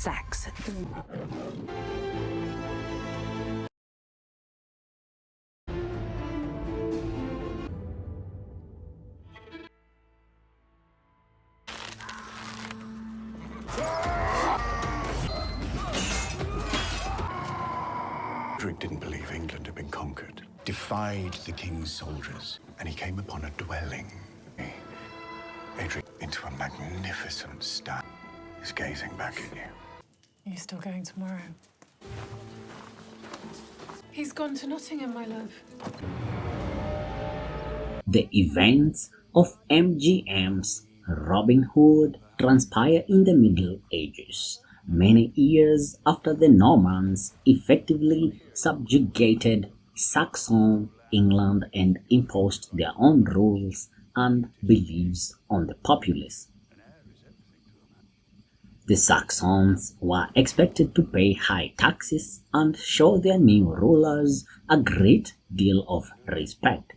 Saxon. Edric didn't believe England had been conquered, defied the king's soldiers, and he came upon a dwelling. Edric, into a magnificent stand, is gazing back at you. Are you still going tomorrow? He's gone to Nottingham, my love. The events of MGM's Robinhood transpire in the Middle Ages, many years after the Normans effectively subjugated Saxon England and imposed their own rules and beliefs on the populace. The Saxons were expected to pay high taxes and show their new rulers a great deal of respect.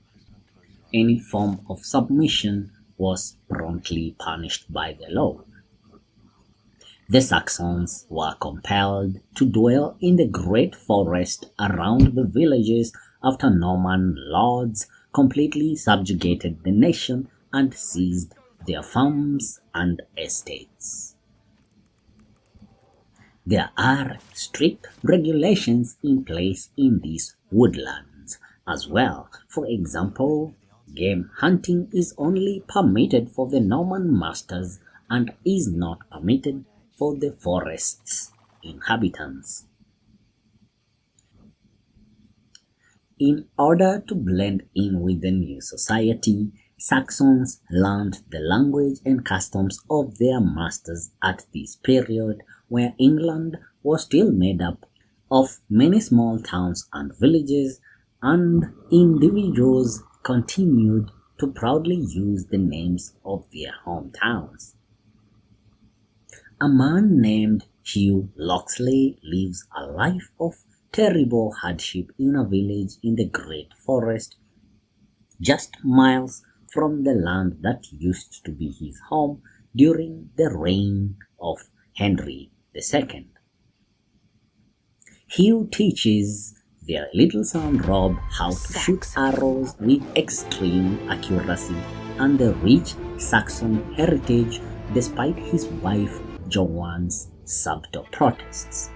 Any form of submission was promptly punished by the law. The Saxons were compelled to dwell in the great forest around the villages after Norman lords completely subjugated the nation and seized their farms and estates. There are strict regulations in place in these woodlands as well. For example, game hunting is only permitted for the Norman masters and is not permitted for the forest's inhabitants. In order to blend in with the new society, Saxons learned the language and customs of their masters at this period, where England was still made up of many small towns and villages, and individuals continued to proudly use the names of their hometowns. A man named Hugh Lockley lives a life of terrible hardship in a village in the Great Forest, just miles from the land that used to be his home during the reign of Henry II. Hugh teaches their little son Rob how to shoot arrows with extreme accuracy and the rich Saxon heritage, despite his wife Joanne's subtle protests.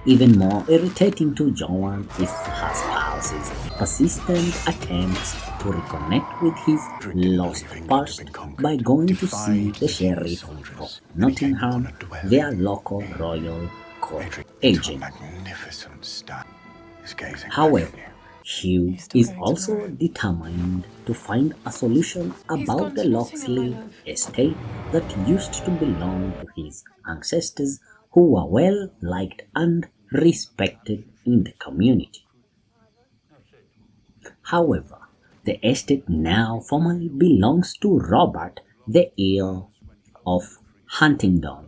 Even more irritating to Joanne is her spouse's persistent attempts to reconnect with his lost past by going to see the sheriff of Nottingham, their local royal court agent. However, Hugh is also determined to find a solution about the Locksley estate that used to belong to his ancestors, who were well liked and respected in the community. However, the estate now formally belongs to Robert, the Earl of Huntingdon,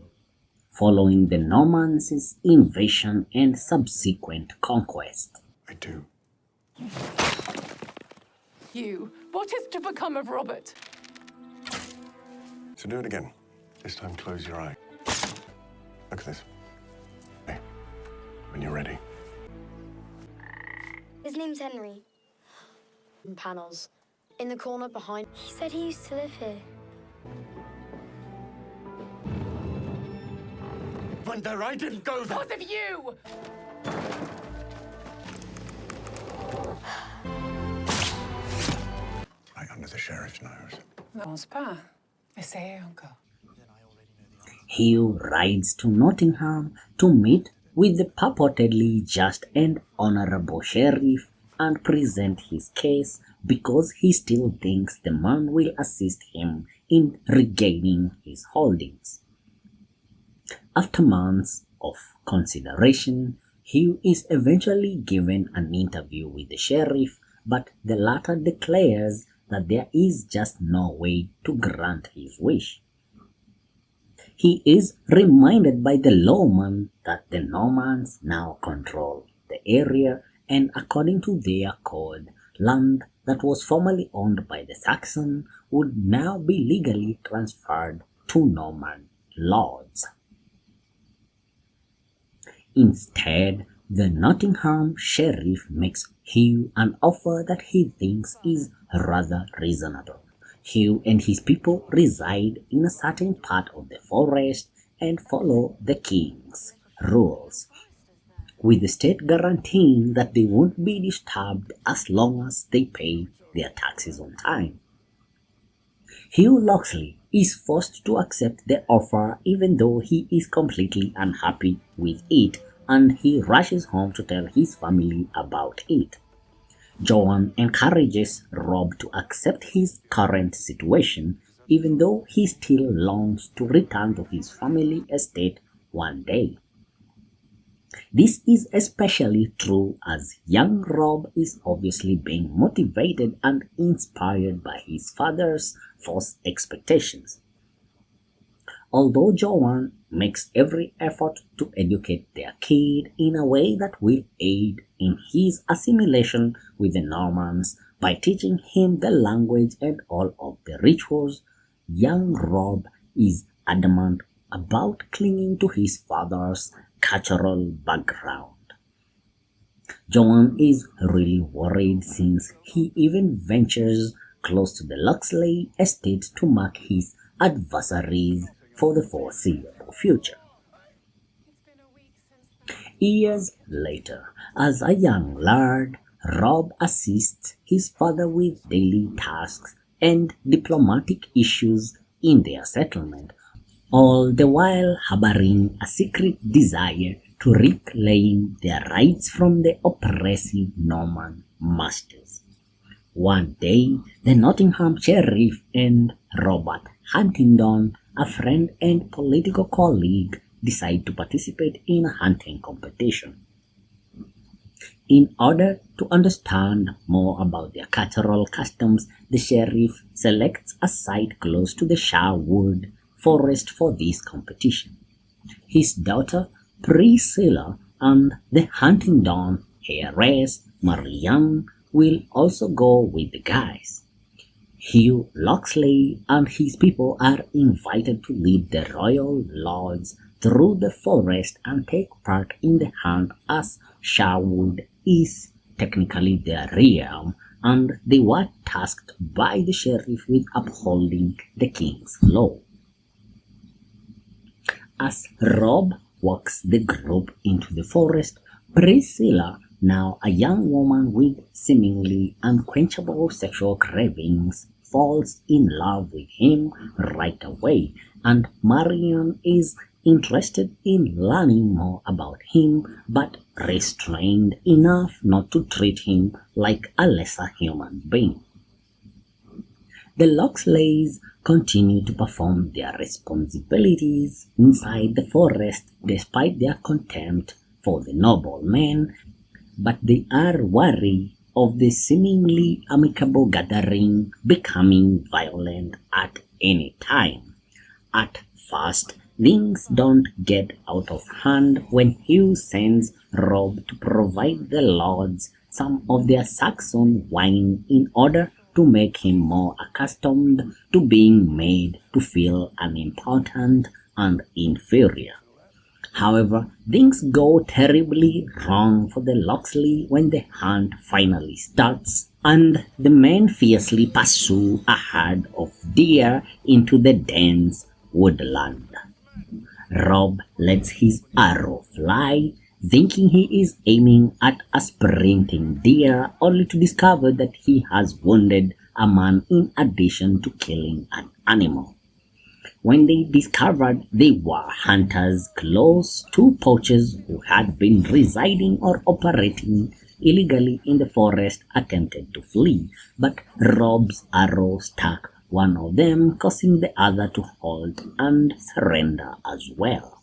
following the Normans' invasion and subsequent conquest. I do. You, what is to become of Robert? So do it again. This time close your eye. Look at this. Hey, when you're ready. His name's Henry. Panels. In the corner behind. He said he used to live here. Wonder I didn't go there. Because of you! Right under the sheriff's nose. N'ose pas. Essayez encore. Hugh rides to Nottingham to meet with the purportedly just and honorable sheriff and present his case because he still thinks the man will assist him in regaining his holdings. After months of consideration, Hugh is eventually given an interview with the sheriff, but the latter declares that there is just no way to grant his wish. He is reminded by the lawman that the Normans now control the area, and according to their code, land that was formerly owned by the Saxon would now be legally transferred to Norman lords. Instead, the Nottingham sheriff makes Hugh an offer that he thinks is rather reasonable. Hugh and his people reside in a certain part of the forest and follow the king's rules, with the state guaranteeing that they won't be disturbed as long as they pay their taxes on time. Hugh Lockley is forced to accept the offer even though he is completely unhappy with it, and he rushes home to tell his family about it. Joan encourages Rob to accept his current situation even though he still longs to return to his family estate one day. This is especially true as young Rob is obviously being motivated and inspired by his father's false expectations. Although Joan makes every effort to educate their kid in a way that will aid in his assimilation with the Normans by teaching him the language and all of the rituals, young Rob is adamant about clinging to his father's cultural background. Joan is really worried since he even ventures close to the Locksley estate to mark his adversaries for the foreseeable future. Years later, as a young lad, Rob assists his father with daily tasks and diplomatic issues in their settlement, all the while harboring a secret desire to reclaim their rights from the oppressive Norman masters. One day, the Nottingham sheriff and Robert Huntingdon, a friend and political colleague, decide to participate in a hunting competition. In order to understand more about their cultural customs, the sheriff selects a site close to the Sherwood forest for this competition. His daughter Priscilla and the Huntingdon heiress Marianne will also go with the guys. Hugh Lockley and his people are invited to lead the royal lords through the forest and take part in the hunt, as Sherwood is technically their realm and they were tasked by the sheriff with upholding the king's law. As Rob walks the group into the forest, Priscilla, now a young woman with seemingly unquenchable sexual cravings, falls in love with him right away, and Marian is interested in learning more about him, but restrained enough not to treat him like a lesser human being. The Locksleys continue to perform their responsibilities inside the forest despite their contempt for the noblemen, but they are wary of the seemingly amicable gathering becoming violent at any time. At first, things don't get out of hand when Hugh sends Rob to provide the lords some of their Saxon wine in order to make him more accustomed to being made to feel unimportant and inferior. However, things go terribly wrong for the Locksley when the hunt finally starts and the men fiercely pursue a herd of deer into the dense woodland. Rob lets his arrow fly, thinking he is aiming at a sprinting deer, only to discover that he has wounded a man in addition to killing an animal. When they discovered they were hunters, close to poachers who had been residing or operating illegally in the forest attempted to flee, but Rob's arrow struck one of them, causing the other to halt and surrender as well.